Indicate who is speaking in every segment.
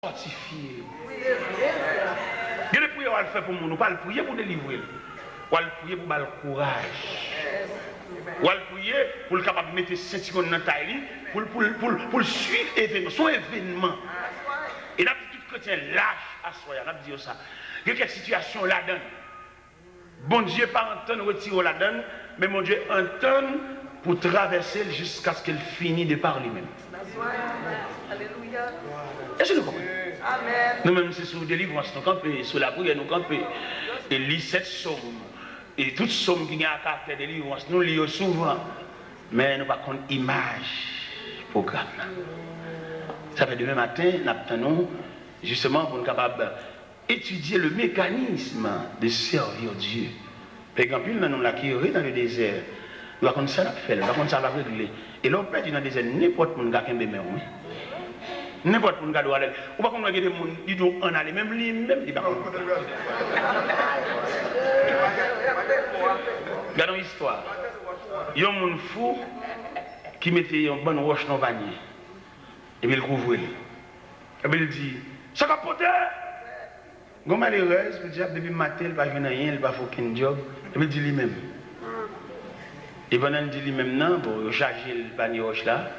Speaker 1: fortifier. Et le prière, on va le faire pour nous, pas le prier pour délivrer. On va le prier pour le courage. On va le prier pour le capable de mettre ses secondes dans la taille, pour suivre l'événement, son événement. Et là, tout chrétien lâche à soi, on a dit ça. Il y a quelle situation la donne. Bon Dieu, pas entendre retirer la donne, mais mon Dieu entend pour traverser jusqu'à ce qu'elle finisse de par lui-même.
Speaker 2: Alléluia.
Speaker 1: Est-ce que nous comprenons?
Speaker 2: Amen.
Speaker 1: Nous-mêmes, c'est sur délivrance, nous campons, sur la prière, nous campons. Et lit cette somme. Et toute somme qui a un caractère de délivrance, nous lisons souvent. Mais nous n'avons pas image programme. Ça fait demain matin, nous attendons justement pour nous capables d'étudier le mécanisme de servir Dieu. Par exemple, nous l'avons qui dans le désert. Nous avons ça à faire, nous avons ça à régler. Et l'on peut dire dans le désert, n'importe qui a un bébé. N'importe qui a un bébé. Ou pas qu'on a des gens qui disent on a les mêmes lignes, même les parents. Regardons l'histoire. Il y a un monde fou qui mettait une bonne roche dans le panier. Et puis il couvre. Et puis il dit, ça va porter. Quand malheureuse, il dit, depuis le matin, il ne va pas venir rien, il ne va pas faire aucun job. Et puis il dit lui-même. Et pendant qu'il dit lui-même, non, pour charger le panier roche là,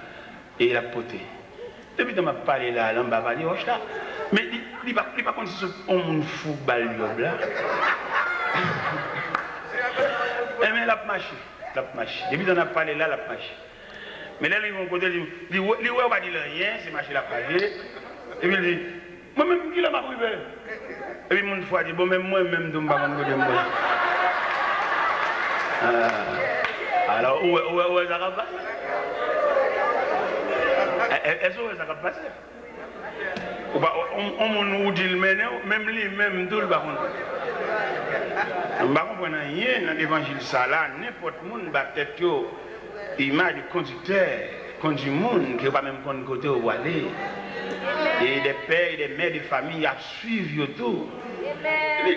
Speaker 1: et il a porté. Depuis que je parlé là, il ne va pas parler roche là. Mais il ne va pas comme si ce monde fou balle là. Mais il a marché. Depuis qu'on a parlé là, il a marché. Mais là, ils vont côté, ils vont pas dire rien, c'est marché la page. Et puis il dit, moi-même, qui l'a m'a privé. Et puis mon frère dit, bon, même moi-même, je ne vais pas me dire. Alors, où est-ce que ça va passer? Est-ce que ça va passer? On nous dit, même lui, même tout le monde. On ne comprend rien dans l'évangile ça là, n'importe qui va peut-être image du conducteur, conduit le monde qui ne va pas même prendre côté où aller. Et des pères et des mères de famille à suivre tout.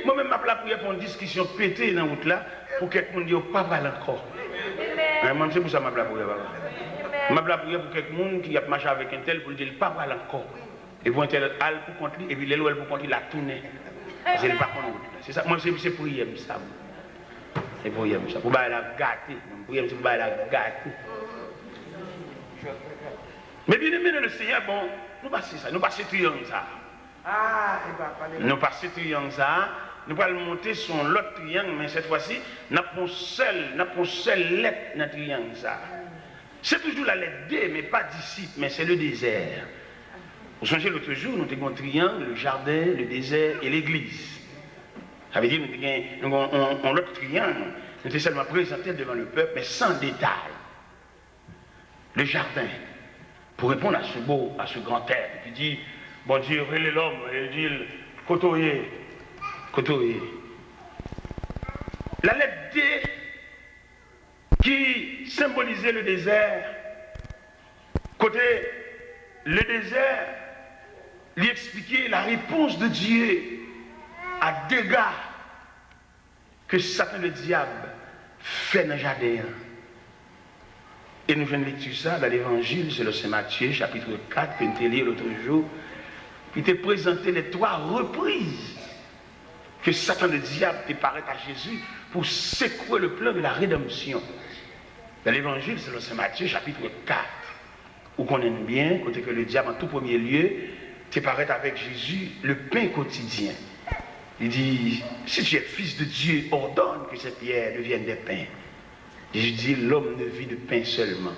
Speaker 1: Moi-même, je suis là pour une discussion pétée dans la route là, pour que quelqu'un ne dise pas mal encore. Moi, c'est pour ça que je suis là pour je suis là pour quelqu'un qui a marché avec un tel pour lui dire pas mal encore. Et pour un tel al pour contre lui, et puis l'éloigne pour contre lui, la tourner. C'est pas contre. C'est ça, moi, c'est pour y aimer ça. C'est pour y aimer ça. Pour la gâter. Pour y aimer, c'est pour la gâter. Mais bien aimé le Seigneur, bon, nous passons ça, nous passons triangle ça. Nous passons triangle ça, nous allons monter sur l'autre triangle, mais cette fois-ci, nous avons seule lettre dans le triangle ça. C'est toujours la lettre D, mais pas disciple, mais c'est le désert. Vous songez l'autre jour, nous avons un triangle, le jardin, le désert et l'église. Ça veut dire que nous avons l'autre triangle, nous sommes seulement présentés devant le peuple, mais sans détail. Le jardin. Pour répondre à ce grand terme qui dit, bon Dieu, relève l'homme, et il dit, côtoyer. La lettre D qui symbolisait le désert, côté le désert, lui expliquait la réponse de Dieu à dégâts que Satan le diable fait dans le jardin. Et nous venons de lire ça dans l'évangile, c'est le Saint Matthieu, chapitre 4, que nous avons lu l'autre jour. Il t'a présenté les 3 reprises que Satan le diable te paraît à Jésus pour secouer le plan de la rédemption. Dans l'évangile, c'est le Saint Matthieu, chapitre 4, où on aime bien, côté que le diable, en tout premier lieu, te paraît avec Jésus le pain quotidien. Il dit, si tu es fils de Dieu, ordonne que ces pierres deviennent des pains. Jésus dit, l'homme ne vit de pain seulement,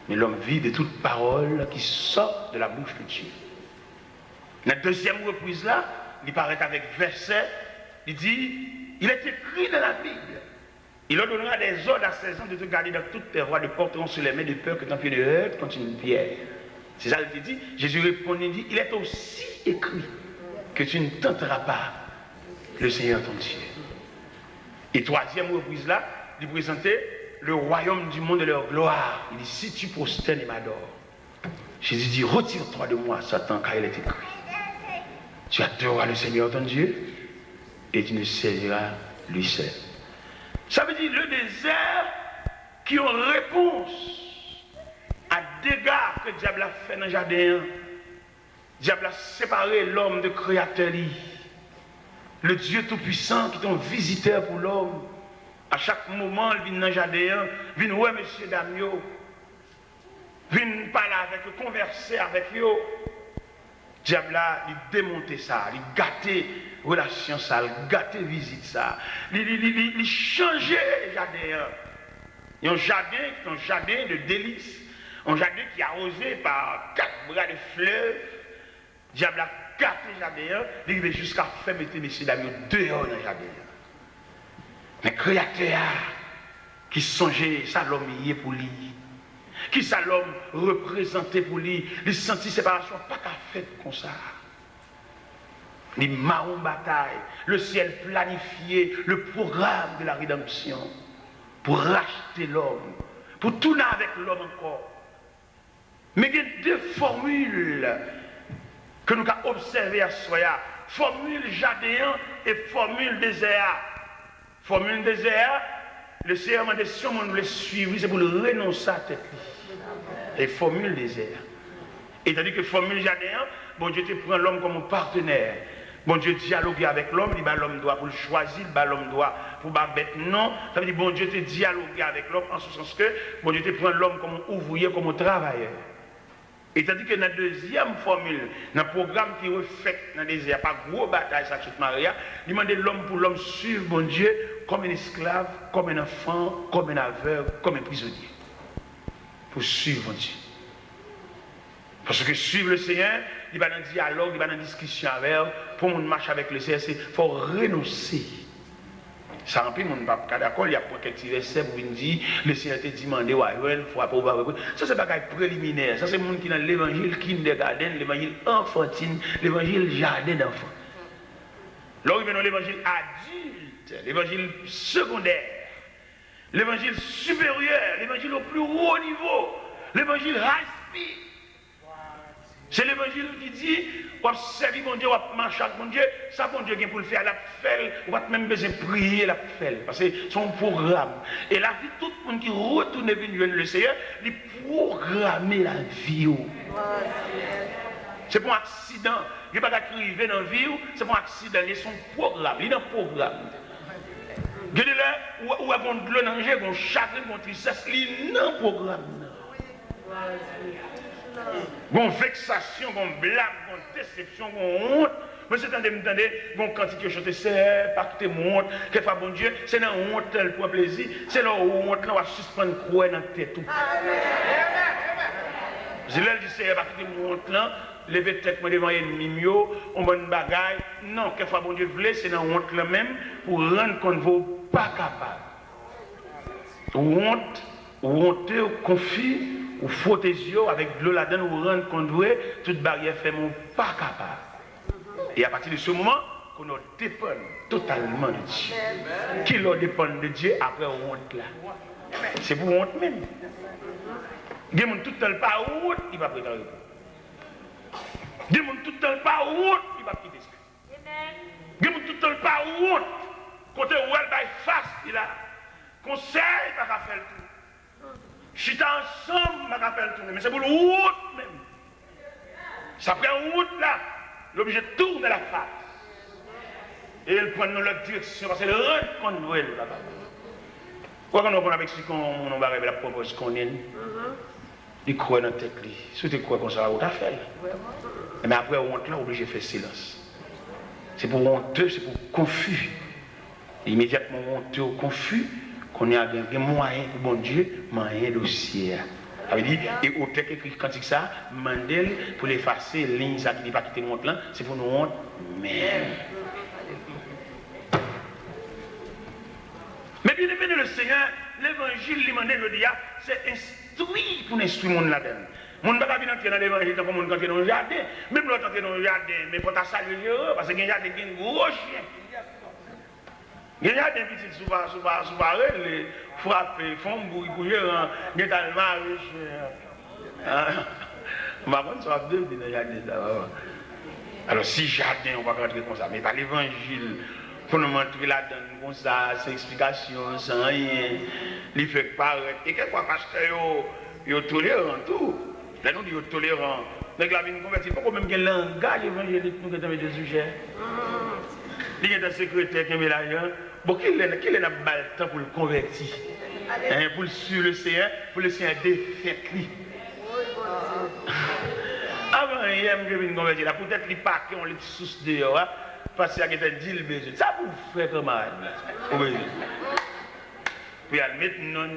Speaker 1: mais l'homme vit de toute parole qui sort de la bouche de Dieu. La deuxième reprise là, il paraît avec verset, il dit, il est écrit dans la Bible, il leur donnera des ordres à 16 ans de te garder dans toutes tes voies, de porteront sur les mains de peur que ton pied ne heurte contre une pierre. C'est ça qu'il dit. Jésus répond, il dit, il est aussi écrit que tu ne tenteras pas le Seigneur ton Dieu. Et troisième reprise là, il présentait le royaume du monde de leur gloire. Il dit, si tu prosternes et m'adores, Jésus dit, retire-toi de moi, Satan, car il est écrit. Tu adoreras le Seigneur ton Dieu et tu ne serviras lui seul. Ça veut dire le désert qui ont réponse à dégâts que le diable a fait dans le jardin. Diable a séparé l'homme de créateur. Le Dieu Tout-Puissant qui est un visiteur pour l'homme. À chaque moment, il vient dans le jardin, il vient, ouais, monsieur Damio, il vient parler avec eux, converser avec eux. Diable a démonté ça, il gâté relation ça, il gâté visite ça, il changé le jardin. Il y a un jardin qui est un jardin de délices, un jardin qui est arrosé par 4 bras de fleuve. Diable a gâté le jardin, il arrive jusqu'à faire mettre messieurs Damio dehors dans le jardin. Mais créateur qui songeait ça l'homme hier pour lui, qui ça l'homme représenté pour lui, il sentit séparation pas qu'à faire comme ça. Les marrons bataille, le ciel planifié, le programme de la rédemption pour racheter l'homme, pour tourner avec l'homme encore. Mais il y a 2 formules que nous avons observées à Soya, formule jardin et formule désert. Formule désert, le Seigneur m'a dit si on le suivre, c'est pour le renoncer à tête. Et formule désert. Et tandis que formule jardin, bon Dieu te prend l'homme comme un partenaire. Bon Dieu dialogue avec l'homme, il dit l'homme doit pour le choisir, l'homme doit pour la bête non. Ça veut dire bon Dieu te dialogue avec l'homme en ce sens que bon Dieu te prend l'homme comme un ouvrier, comme un travailleur. Et tandis que dans la deuxième formule, dans le programme qui est fait dans le désert, pas gros bataille, ça, Maria, il demande l'homme pour l'homme suivre bon Dieu comme un esclave, comme un enfant, comme un aveugle, comme un prisonnier. Pour suivre bon Dieu. Parce que suivre le Seigneur, il va dans le dialogue, il va dans la discussion avec eux, pour qu'on marche avec le Seigneur, il faut renoncer. Ça remplit mon papa d'accord, il y a pas quelques versets pour dire le Seigneur te demandé ouais, il faut pas ça c'est pas préliminaire, ça c'est monde qui dans l'évangile kindergarten, l'évangile enfantine, l'évangile jardin d'enfants. Là il vient dans l'évangile adulte, l'évangile secondaire, l'évangile supérieur, l'évangile au plus haut niveau, l'évangile high speed. C'est l'évangile qui dit, on va servir mon Dieu, on va marcher avec mon Dieu, ça mon Dieu qui pour le faire, la faire, on va même besoin de prier, la faire, parce que c'est son programme. Et la vie, tout le monde qui retourne vers le Seigneur, il programme la vie. C'est pour un accident, il n'y a pas qu'arriver dans la vie, c'est pour un accident, il y a son programme, il y a un programme. Vous voyez là, où il y a un danger, un chagrin, une tristesse, il y a un programme. Bon vexation, bon blague, bon déception, bon honte. Mais c'est entendez, bon quantité de choses, c'est pas que tu honte, quelquefois bon Dieu, c'est dans honte pour plaisir, c'est dans honte là on va suspendre quoi dans la tête. Je l'ai dit c'est pas que tu honte là, lever tête moi devant ennemi on bonne bagaille. Non, quelquefois bon Dieu voulait, c'est dans honte là même pour rendre compte vous pas capable. Honte, honteux, confus. Ou faut tes yeux avec de l'eau là-dedans, ou rendre compte de toute barrière fait mon pas capable. Et à partir de ce moment, qu'on dépend totalement de Dieu. Qui leur dépend de Dieu après honte là. C'est pour honte même. Il y a tout le temps pas honte, il va prendre repos. Il y a tout le temps pas honte, il va quitter ça. Il y a tout le temps pas honte, côté où elle va face, il a conseil, il va faire le tout. Chita ensemble, je m'appelle tourner, mais c'est pour le route même. Ça prend une route là, l'objet tourne la face. Et elle prend notre direction, parce qu'elle rend compte de elle là-bas. Pourquoi on a avec ce qu'on va la propose qu'on est, il croit dans la tête. Si tu crois qu'on ça va faire. Mais après, on est là, obligé de faire silence. C'est pour honteux, c'est pour confus. Immédiatement, honteux, confus. Qu'on a des moyens pour bon Dieu, moyen dossier. Ça veut dire, et au texte écrit quand ça, Mandel pour l'effacer, ligne ça qui n'est pas quitté le monde là, c'est pour nous honte même. Mais bien aimé le Seigneur, l'évangile, l'imandé, je dis, c'est instruit pour instruire le monde là-dedans. Mon ne va pas entrer dans l'évangile comme on entre dans le jardin, même l'autre entrer dans le jardin, mais pour ta saluer, parce qu'il y a des gros chiens. Il y a des petits souvent, les frapper, font bouger, il y a dans le mariage. On va prendre ça deux dans le jardin. Alors, si jardin, on va rentrer comme ça, mais pas l'évangile, pour nous montrer là-dedans, comme ça, sans explication, sans rien, il fait paraître. Et quelquefois, parce que ils sont tolérants, tout. Là, nous disons tolérants Donc la vie nous convertit. Pourquoi même qu'il y a un langage évangélique nous qui avons des sujets? Il y a un secrétaire qui est là. Bon, qui est le temps pour le convertir? Pour le sur le CN, pour le CN défait lui. Avant hier, je viens de convertir là. Peut-être les paquets ont les sous dehors. Parce qu'il y a dit le besoin. Ça vous fait comment? Oui. Puis à mettre non,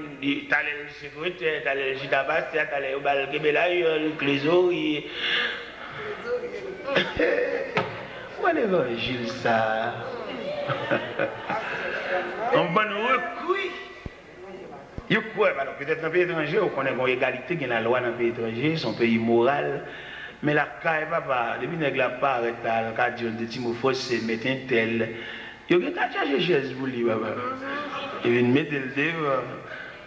Speaker 1: t'as les sécurité, t'as les gitabas, t'as les balkebelaï, les clésos. Où est l'évangile ça? On va nous recourir. Il quoi? Alors peut-être dans le pays étranger, on connaît une égalité, il y a la loi dans le pays étranger, son pays moral. Mais la caille, papa, depuis que la part est là, quand Dieu dit Timophée, c'est mettre un tel. Il y a qu'à changer Jésus pour lui, papa. Il vient mettre le devant.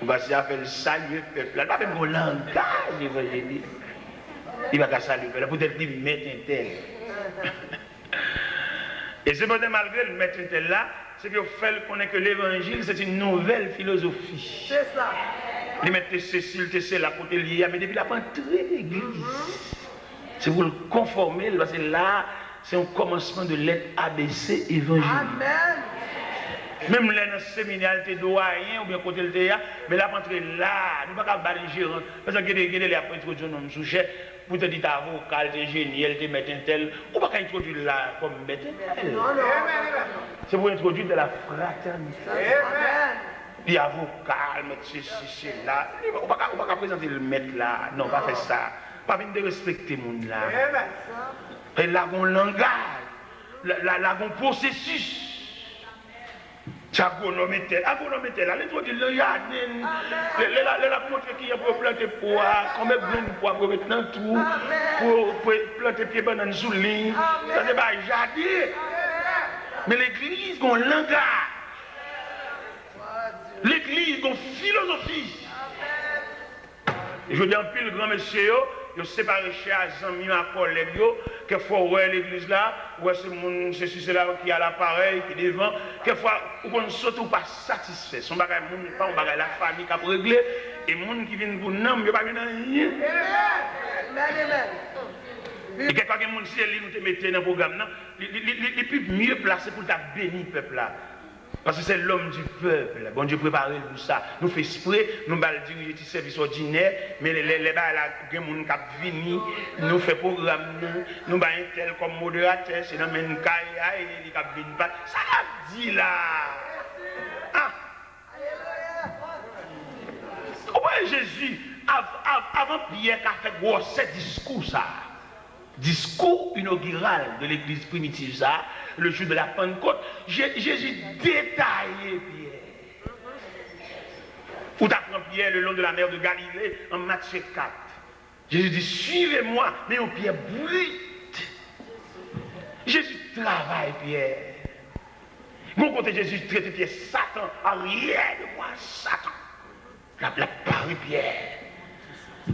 Speaker 1: On va se faire le salut peuple. Il va même un langage évangélique. Il va qu'à saluer le peuple. Peut-être qu'il met un tel. Et c'est peut-être malgré le mettre un tel là, c'est qu'il fait connaître que l'évangile, c'est une nouvelle philosophie. C'est ça. Il met Cécile, Tessé, la côté lié, mais depuis la rentrée de l'église. C'est pour le conformer, parce que là, c'est un commencement de lettre ABC évangélique. Amen. Même là, dans le séminaire, tu es doyen ou bien côté le théâtre, mais là, rentrer là, nous ne pouvons pas battre les gérants. Parce que les après introduire un homme sous-chef, pour te dire avocat, tu es génial, tu es mettre un tel, ou pas introduire là comme mettre un tel. C'est pour introduire de la fraternité. Puis avocat, mettre ceci, là. On ne peut pas présenter le maître là. Non, pas faire ça. Pas venir de respecter le monde là. Et là, on langage, là, on processus. Agronomètre là, les trucs le jardin, la montre qui est pour planter pois, combien de pois pour mettre dans tout, pour planter pied banane sous ligne, ça c'est pas jardin. Mais l'église, on langage. L'église, on philosophie. Et je dis en pile, grand monsieur, je séparé chez Azami, ma collègue, que faut voir l'église là, ou c'est là qui a l'appareil, qui est devant, quelquefois, on ne surtout pas satisfait. Son bagage, pas un bagage, la famille qui a réglé, et les gens qui viennent pour nous, ils ne viennent pas rien. Et quelquefois, les gens qui nous mettent dans le programme, les plus mieux placés pour bénir le peuple là. Parce que c'est l'homme du peuple. Bon Dieu préparé pour ça. Nous faisons exprès, nous allons diriger des services ordinaires, mais les gens qui viennent, nous faisons programme, nous allons un tel comme modérateur, c'est dans le même cas, et ils ne viennent pas. Ça l'a dit là. Ah. Comment Jésus, avant Pierre, qui a fait gros ce discours, ça, discours inaugural de l'église primitive, ça, le jour de la Pentecôte, Jésus détaillé Pierre. Où t'apprends Pierre le long de la mer de Galilée en Matthieu 4. Jésus dit, suivez-moi, mais on Pierre brute. Jésus travaille Pierre. Mon côté Jésus traite Pierre, Satan, arrière de moi, Satan. La parole Pierre.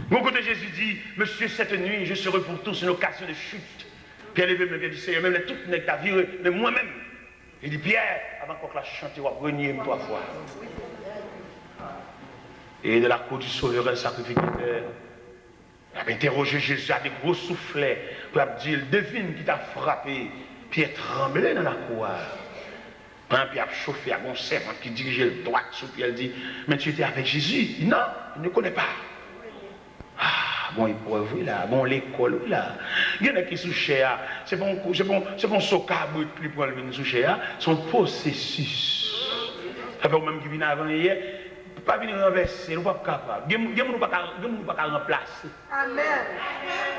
Speaker 1: Mon côté Jésus dit, monsieur, cette nuit, je serai pour tous une occasion de chute. Pierre levé me dit, Seigneur, même les toutes nègres t'a viré, mais moi-même. Il dit, Pierre, avant qu'on la chante, on va renier 3 fois. Et de la cour du Sauveur, le sacrificateur, il a interrogé Jésus à des gros soufflets pour dire, devine qui t'a frappé. Pierre tremblait dans la cour. Puis il a chauffé à mon servant qui dirigeait le droit sous Pierre, il dit, mais tu étais avec Jésus? Il dit, non, il ne connaît pas. Ah, bon, il pourrait voir là, bon, l'école, oui là. Il y en a qui sont chers, c'est bon, socable plus pour le sous cher, son processus. Ça fait même qui vient avant hier, pas venir renverser, nous ne sommes pas capables. Nous ne sommes pas remplacer. Amen.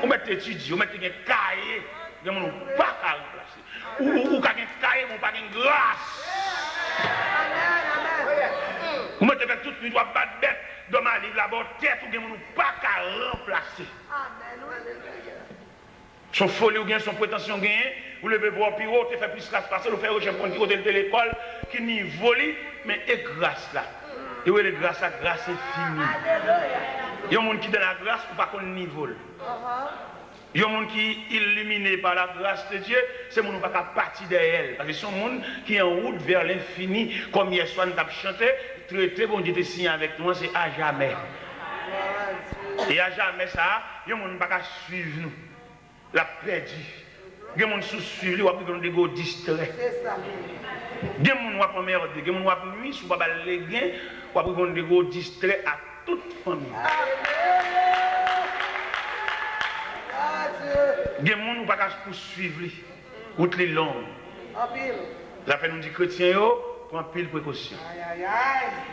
Speaker 1: On met étudier, on met un cahier, nous ne sommes pas remplacer. Ou quand un cahier, on n'a pas de grâce. Vous mettez avec toute nuit, pas de bête. Dans ma livre, là-bas, tête, ou bien nous pas qu'à remplacer. Son folie ou bien son prétention gagnée, vous levez voir Piro, tu fais plus classe passer, vous faites recherche pour Piro de l'école, qui n'y vole, mais et grâce là. Et oui, grâce à grâce est finie. Il y a un monde qui donne la grâce pour pas qu'on n'y vole. Il y a un monde qui est illuminé par la grâce de Dieu, c'est mon pas qu'à partir d'elle. Parce que c'est un monde qui est en route vers l'infini, comme hier soir nous avons chanté. Traité, bon Dieu te signe avec nous, c'est à jamais. Et à jamais ça, il y a des gens qui ne peuvent pas suivre nous. la perdu. Il y a des gens qui sont suivis, qui sont distraits. Il y a des gens qui sont merdés, il y a des gens qui sont nuits, qui sont les gains, qui sont distraits à toute famille. Il y a des gens qui ne peuvent pas poursuivre, route les longues. Ça fait nous dire chrétiens, prends pile précaution.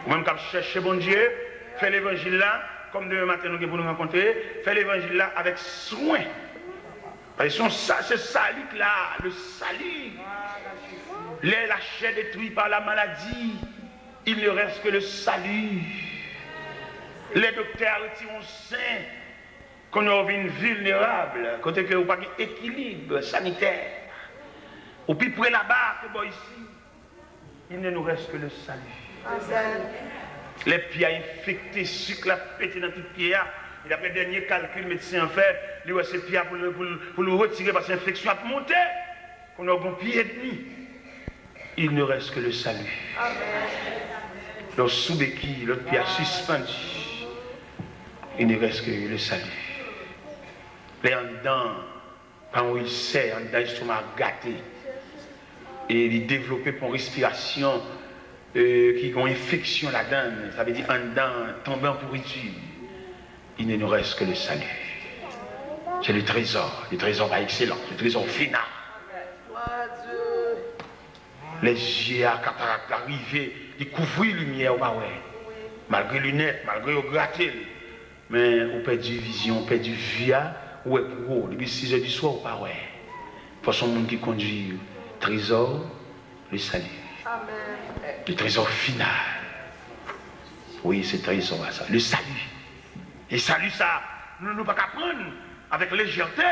Speaker 1: Même quand je cherche bon Dieu, fais l'évangile là, comme demain matin nous pour nous rencontrer, fais l'évangile là avec soin. Parce que c'est salut là, le salut. La chair détruite par la maladie, il ne reste que le salut. Les docteurs retirent saint, qu'on a une vulnérable, côté que vous pas d'équilibre sanitaire. Ou puis près là-bas, que bon ici, il ne nous reste que le salut. Les pieds infectés, sucre la pété dans tout pied. Et d'après le dernier calcul, le médecin en fait, il ces pieds pour le retirer parce que l'infection a monté. Qu'on a un bon pied et demi. Il ne reste que le salut. L'autre sous béquille, l'autre pied suspendu. Il ne reste que le salut. Les en dedans, quand il sait, en dedans, l'estomac gâté. Et il développe pour respiration qui ont infection là-dedans. Ça veut dire en dedans, tomber en pourriture. Il ne nous reste que le salut. C'est le trésor par excellence, le trésor final. Les yeux à cataracte arriver, découvrir la lumière au bas, malgré les lunettes, malgré le gratter. Mais on perd du vision, on perd du via, ou est gros, depuis 6 heures du soir, au bas, pour son monde qui conduit, trésor, le salut. Amen. Le trésor final. Oui, c'est trésor à ça, le salut. Et salut ça, nous ne pouvons pas prendre avec légèreté.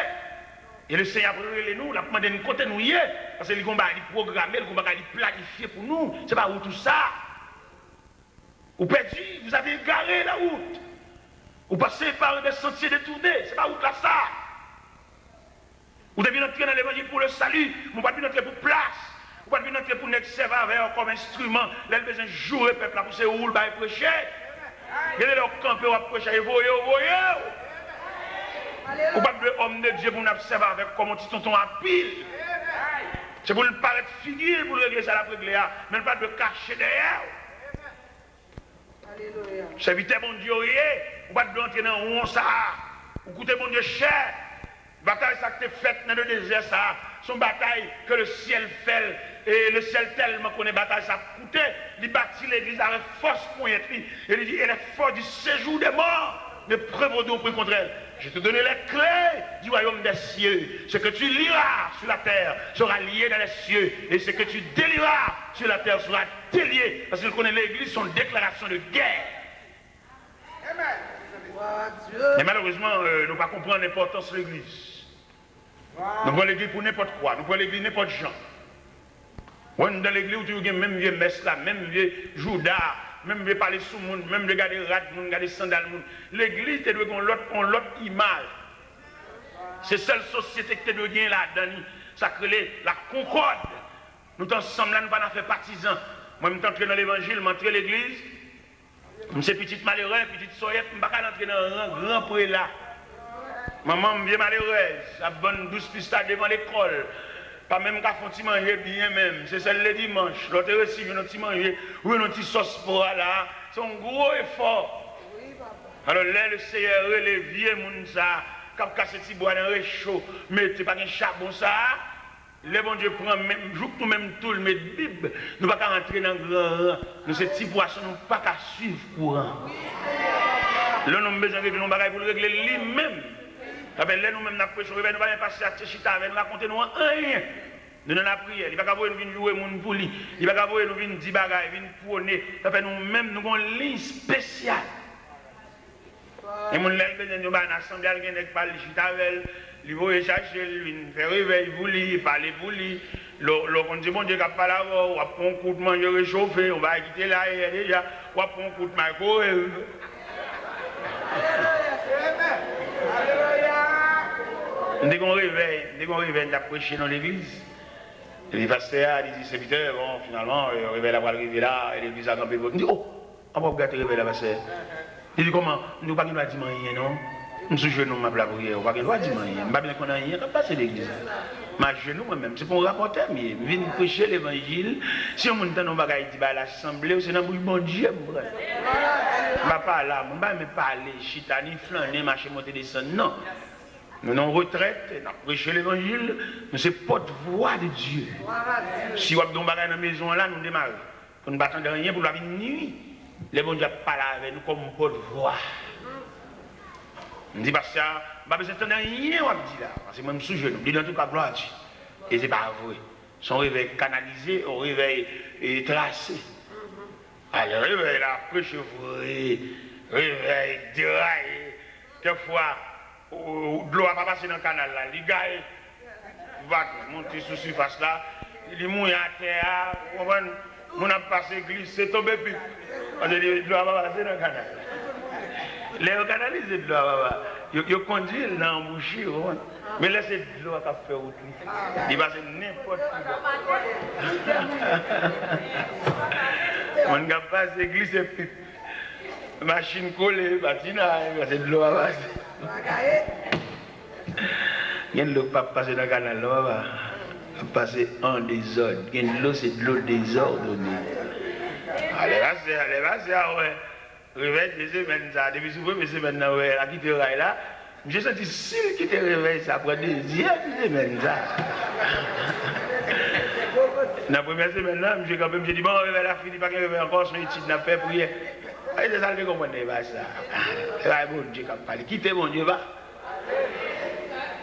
Speaker 1: Et le Seigneur a nous, la demandé de côté nous y est, parce qu'il va programmer, il va planifier pour nous. C'est pas où tout ça. Vous perdu, vous avez égaré la route. Vous passez par des sentiers détournés, c'est pas où là ça. Vous devez entrer dans l'évangile pour le salut, vous ne pouvez pas entrer pour place. Vous ne pouvez pas entrer pour nous servir comme instrument. Là, vous besoin de jouer le peuple, pour se rouler, pour prêcher. Vous allez leur camper, vous prêcher, vous voyez. Vous ne pouvez pas homme de Dieu pour nous observer avec comme un petit tonton à pile. C'est pour ne pas être figure pour régler ça la régler, mais pas de cacher derrière. Alléluia. Serviteur mon Dieu, vous ne pouvez pas entrer dans un rond ça. Vous coûtez mon Dieu cher. Bataille ça qui est faite dans le désert, ça. Son bataille que le ciel fait. Et le ciel tellement qu'on est bataille, ça coûte. Il bâtit l'église avec force pour y être. Et il dit, elle est forte du séjour des morts. Ne prévaudons plus contre elle. Je te donne les clés du royaume des cieux. Ce que tu liras sur la terre sera lié dans les cieux. Et ce que tu délieras sur la terre sera délié. Parce qu'il connaît l'église, son déclaration de guerre. Amen. Et malheureusement, nous ne pouvons pas comprendre l'importance de l'église. Nous prenons l'église pour n'importe quoi. Nous prenons l'église n'importe gens. Dans l'église où tu as même vieux messe là, même vieux jour d'art, même vieux parler sous le monde, même regarder rat, regarder sandales. L'église, tu dois avoir l'autre image. C'est celle société que tu dois gagner là-dedans. Ça crée la concorde. Nous ensemble là, nous ne pouvons pas faire partisans. Moi, je suis entré dans l'évangile, je suis entré dans l'église. Je suis petite malheureuse, petite soyette, je ne peux pas entrer dans un grand pré là. Maman bien malheureuse, la bonne douce pistade devant l'école. Pas même qu'à font manger bien même. C'est celle le dimanche. L'autre reçu un petit manger, ou un petit sauce pour là. C'est un gros effort. Alors là, le Seigneur, les vieux moun ça, cap casse petit bois dans le chaud, mettez pas un charbon ça. Le bon Dieu prend même jour nous même tout le met Bible. Nous pas rentrer dans le grand. Nous ces petits poissons nous pas qu'à suivre courant. Là nous besoin de nous bagaille pour régler lui-même. Là nous-mêmes n'a prêché, nous va pas passer à Chita avec nous raconter nous rien. Nous n'avons pas prié, il va pas nous jouer mon pour lui. Il va pas nous venir dire bagaille, venir prôner. Ça fait nous-mêmes nous avons une ligne spéciale. Et mon lèvre besoin de nous en assemblée avec parler Chita avec il va chercher, il fait réveil pour lui, parler pour lui. On dit, bon Dieu, on va prendre un coup de manger réchauffé, on va quitter là, déjà, on va prendre un coup de microwave. Dès qu'on réveille, on a prêché dans l'église. Et les pasteurs disent, serviteur, bon, finalement, le réveil va arriver là, et l'église a campé. On dit, oh, on va regarder le réveil là, pasteur. Il dit, comment? Nous ne pouvons pas dire rien, non? Je suis genou, ma la prière, on va dire rien. Je ne pas bien qu'on a rien, pas c'est l'église. Ma genou moi-même, c'est pour rapporter, mais je viens prêcher l'évangile. Si on monte dans nos bagages, dit l'assemblée, c'est dans le bon Dieu. Je ne vais pas là, je ne vais pas parler, chitani, flâner, marcher, monter, descendre. Non. Nous sommes en retraite, nous prêchons l'évangile, nous sommes porte-voix de Dieu. Si vous avez des bagages dans la maison là, nous démarrons. Pour ne pas attendre rien pour la vie de nuit. Les bons Dieu parlent avec nous comme porte-voix. Je dis parce que je n'ai pas besoin de rien, on dit là. Parce que moi, je suis jeune, je dis dans tout cas gloire à Dieu. Et ce n'est pas vrai. Son réveil canalisé, un réveil tracé. Alors, réveil là, pré-chevré, réveil déraillé. Quelquefois, de l'eau n'a pas passé dans le canal là, les gars, va monter sur la surface là, il mouille à terre, on a passé, glissé, tombé plus. Parce que l'eau n'a pas passé dans le canal. Les canalisés de l'eau, ils conduisent dans la bouche, mais laissez de l'eau qui a fait autre. Il passe n'importe quoi. On n'a pas passé, glissé plus. Machine collée, patinage, c'est de l'eau à passer. Il y a de l'eau qui passe dans le canal, là, passer en désordre. Il y a de l'eau, c'est de l'eau désordonnée. Allez, ouais. Réveil des semaines, ça. Depuis souvent, mes semaines, ouais, à quitter le rail là, j'ai senti s'il quitte le réveil, ça prend des semaines, ça. La première semaine là, j'ai quand même dit, bon, réveil là, fini, pas qu'il réveille encore, son étude n'a fait prier. Et c'est ça que je comprends pas ça. C'est bon Dieu qui a parlé. Quittez mon Dieu, va.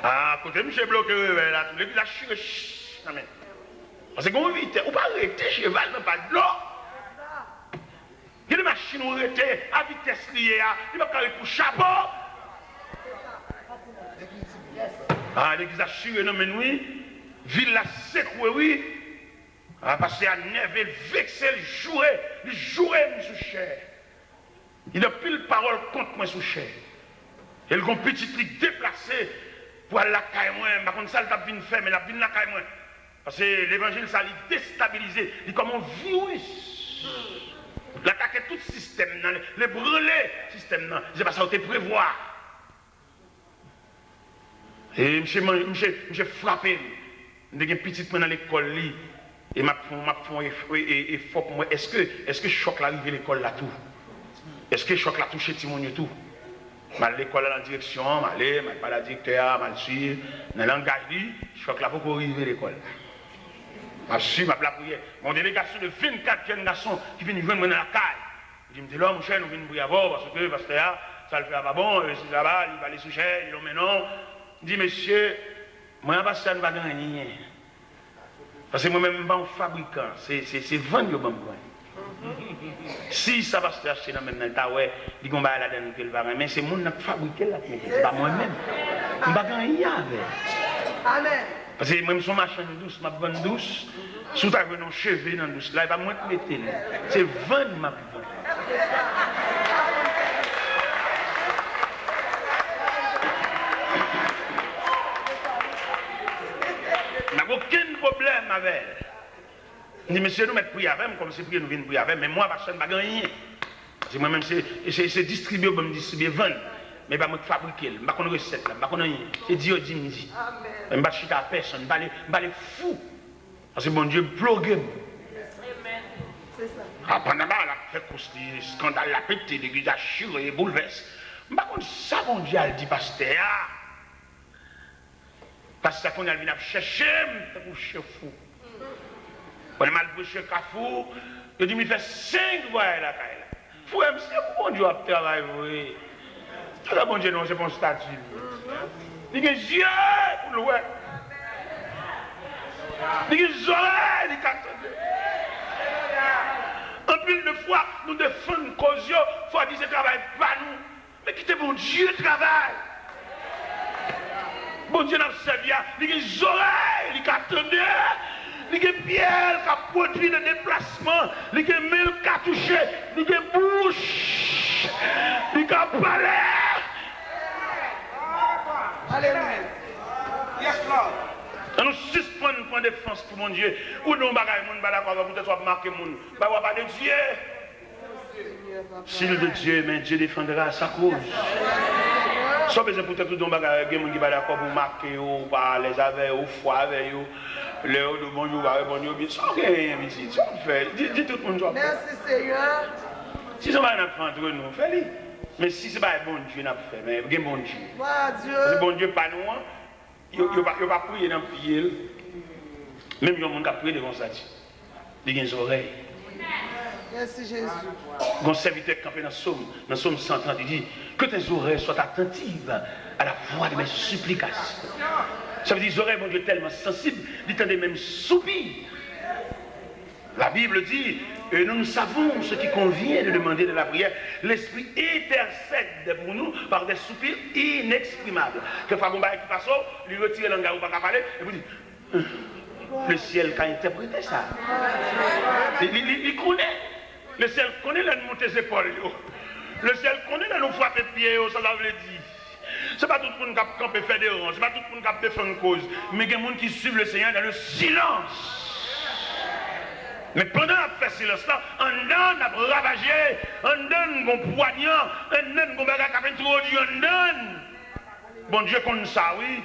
Speaker 1: Ah, côté, je suis bloqué le réveil là, tout le monde a chiré, parce que quand on vite, on pas arrêter cheval, mais pas de l'eau. Il y a des machines qui ont arrêté à vitesse liée, il va carrer pour chapeau. Ah, l'église a chiré, non, mais oui, ville la secoué, oui. Ah, parce qu'à neuf, il vexé, il jouait, sous cher. Il a pile parole contre moi sous cher. Il a un petit truc déplacé pour aller la caille moi. Par contre, ça, il a bien fait, mais il a bien la caille moi. Parce que l'évangile, ça l'a déstabilisé. Il est comme un virus. Il a attaqué tout le système, les brûler le système. C'est pas ça que tu prévoir. Et je frappé. Il y a un petit peu dans l'école. Et m'a fait effort pour moi. Est-ce que choc l'arrivée à l'école là tout? Est-ce que choc l'a touché Timon tout? Mal l'école dans la direction, mal pas la directeur, mal suivre. Dans le langage, choc là pour arriver à l'école. Je suis ma prière. Mon délégation de 24 jeunes garçons qui viennent joindre dans la caille. Je me dis là, mon cher, nous venons prier avant parce que ça le fait pas bon, c'est là-bas, il va aller sous cher, il est maintenant. Je dis, monsieur, moi, ça ne va gagner. Parce que moi-même, je ne suis pas un fabricant, c'est vendre le bon coin. Si ça va se acheter dans le même temps, il y a la donne que le va mais c'est moi qui fabrique là, c'est pas moi-même. Je ne vais pas gagner avec. Amen. Parce que moi, je suis machin douce, je vends douce. Si tu as un cheveu dans douce, là, il va moins te mettre là. C'est vendre ma vente. Il n'y a aucun problème avec elle. Je dis, monsieur, nous mettons prier avec, comme si nous venons prier avec, mais moi, personne ne va gagner. Parce que moi-même, c'est distribuer, je me distribuer, vendre. Mais je ne vais pas fabriquer, je ne vais pas recette, je ne vais pas rien. C'est Dieu dit, me dit. Je ne vais pas chuter à personne, je ne vais pas aller fou. Parce que mon Dieu blogue. C'est ça. Pendant que la fait construire, scandale, la pété, l'église a churé, bouleverse. Je ne vais pas ça, mon Dieu, elle dit, pasteur. Parce qu'on a venu chercher, pour chercher fou. On a mal prêché Kafou, je dis, il fait 5 voyages là. Faut même si mon Dieu a travaillé, oui. Tout le bon Dieu, non, c'est mon statut. Il y a des yeux pour le voir. Il y a des oreilles, il y a des en pile de fois, nous défendons cause, il faut dire que ce travail pas nous. Mais quittez mon Dieu, travail. Bon Dieu n'a servi, il y a des oreilles, il y a des il y a des pieds qui ont produit le déplacement, il y a des mains qui ont touché, il y a des bouches, il y a des palais. Alléluia. Yes, Lord. Nous suspendons pour défense pour mon Dieu. Ou nous, bagaille, mon balacon, va peut-être marquer mon. Pas de Dieu. S'il de Dieu, mais Dieu défendra sa cause. Soit besoin peut-être tout le monde qui va d'accord pour marquer ou par les avec ou foi avec ou les de bonjour va répondre bien. Ça rien ici. Ça fait. Dis tout le monde ça.
Speaker 2: Merci Seigneur.
Speaker 1: Si ça va faire entre nous, fais-le. Mais si ce n'est pas bon Dieu, n'a pas fait. Mais il y a bon Dieu.
Speaker 2: Dieu.
Speaker 1: Parce que bon Dieu pas nous. Il ne va pas prier dans le pied. Même il y a des gens qui prient devant ça. Il y a des oreilles.
Speaker 2: Merci Jésus.
Speaker 1: Mon serviteur campé dans le psaume 130, il dit que tes oreilles soient attentives à la voix de mes supplications. Ça veut dire que les oreilles, mon Dieu, tellement sensibles, ils tendent même soupirs. La Bible dit, nous savons ce qui convient de demander de la prière. L'Esprit intercède pour nous par des soupirs inexprimables. Que Fagomba qui passe, lui retire le langage ou pas parler, et vous dites, le ciel qui a interprété ça. Il connaît. Le ciel connaît la monter ses épaules. Le ciel connaît la nous frapper pieds, ça veut dire. Ce n'est pas tout le monde qui a campé faire des rangs, ce n'est pas tout le monde qui a défendu une cause, mais il y a des gens qui suivent le Seigneur dans le silence. Mais pendant qu'on fait silence là, on donne à ravager, on donne un poignant, on donne un bagage qui a introduit, on donne. Bon Dieu connaît ça, oui.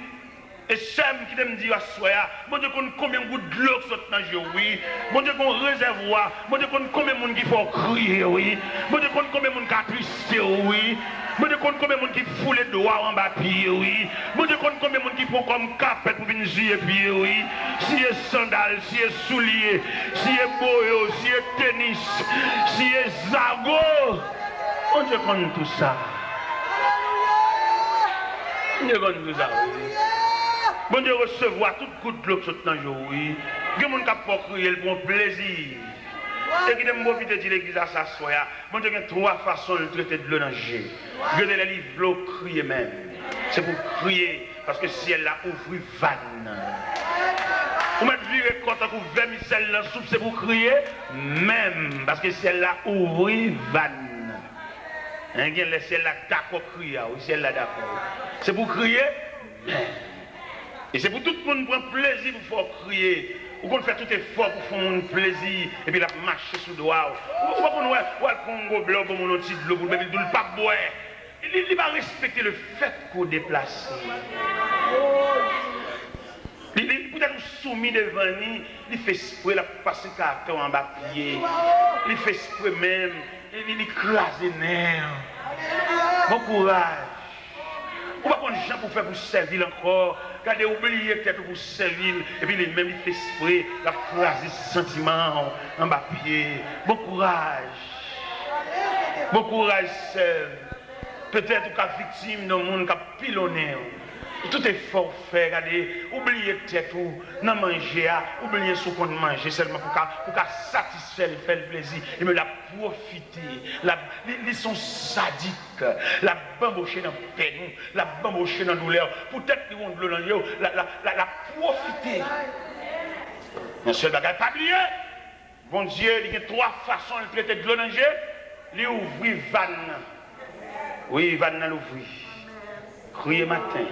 Speaker 1: Et Sam qui me dit à soi, bon Dieu connaît combien de gouttes de l'eau qui sont dans le jeu, oui. Bon Dieu connaît réservoir, bon Dieu connaît combien de monde qui faut crier, oui. Bon Dieu connaît combien de monde qui a twisté, oui. Bon Dieu connaît combien de monde qui fout les doigts en bas pied, oui. Bon Dieu connaît combien de monde qui faut comme capet pour venir jouer pied, oui. Si est sandales, si est souliers, si est boyo, si est tennis, si est zago. Bon Dieu connaît tout ça. Bon Dieu connaît tout ça, oui. Bon Dieu recevoir toute goutte de l'eau qui saute dans le jour, oui. Il y a des gens qui peuvent crier le bon plaisir. Et qui aiment profiter de l'église à s'asseoir. Bon Dieu, il y a trois façons de traiter de l'eau dans le jeu. Il y a des livres, l'eau crier même. C'est pour crier, parce que si elle a ouvert vanne. Vous mettez viré quand on ouvre vermicelle dans la soupe, c'est pour crier même. Parce que si elle a ouvert vanne. Il y a si elle a d'accord crier, oui, si elle a d'accord. C'est pour crier même. Et c'est pour tout le monde prendre plaisir pour faire crier. Ou qu'on fait tout effort pour faire un plaisir. Et puis la marcher sous le doigt. Ou qu'on prend un blanc comme un petit de l'eau pour ne pas boire. Il va respecter le fait qu'on déplace. Peut-être soumis devant lui, il fait esprit, il passe le carton en bas pied. Il fait esprit même, il écrase les nerfs. Bon courage. Ou pas qu'on gens pour faire pour servir encore. Quand oublier peut-être pour servir, et puis les mêmes fait esprit, la phrase des sentiments en bas pied. Bon courage. Bon courage, sœur. Peut-être qu'on est victime d'un monde qui a pilonné. Tout est fort fait, regardez, oubliez peut-être ou non manger, oubliez ce qu'on mange seulement pour satisfaire, faire le plaisir, et me la profiter. Ils sont sadiques, la bambocher dans le peine, la bambocher dans la douleur, peut-être qu'ils vont de l'eau dans l'eau, la profiter. Un seul bagage, pas oublier. Bon Dieu, il y a trois façons de traiter de l'eau dans l'eau. Il ouvre vanne. Oui, vanne dans l'ouvrir. Crier matin.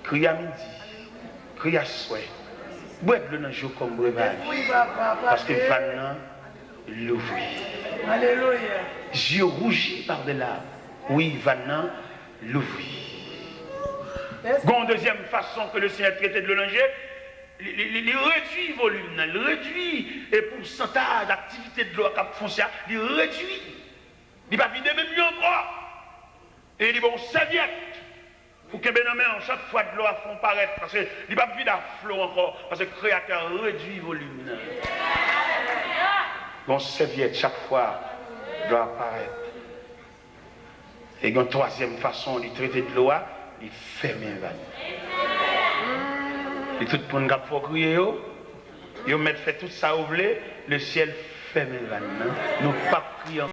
Speaker 1: Crier à midi, crier à soir. Boire de l'eau dans le jour comme breuvage. Parce que maintenant, l'ouvrir.
Speaker 2: Alléluia.
Speaker 1: Yeux rougis par de larmes. Oui, maintenant, l'ouvrir. Une deuxième façon que le Seigneur traitait de l'eau dans le jeu, il réduit le volume, il réduit le pourcentage d'activité de l'eau à Cap Foncière, il réduit. Il ne va pas vider même mieux encore. Et il dit, bon, serviette. Pour que Benamé, chaque fois de l'eau à fond paraître, parce qu'il n'y a pas vide à flot encore, parce que le Créateur réduit le volume. Bon, serviette, chaque fois, doit apparaître. Et une troisième façon de traiter de l'eau, il ferme les vannes. Et tout le monde qui a crier, il met fait tout ça au blé, le ciel ferme les vannes. Nous ne pas crier.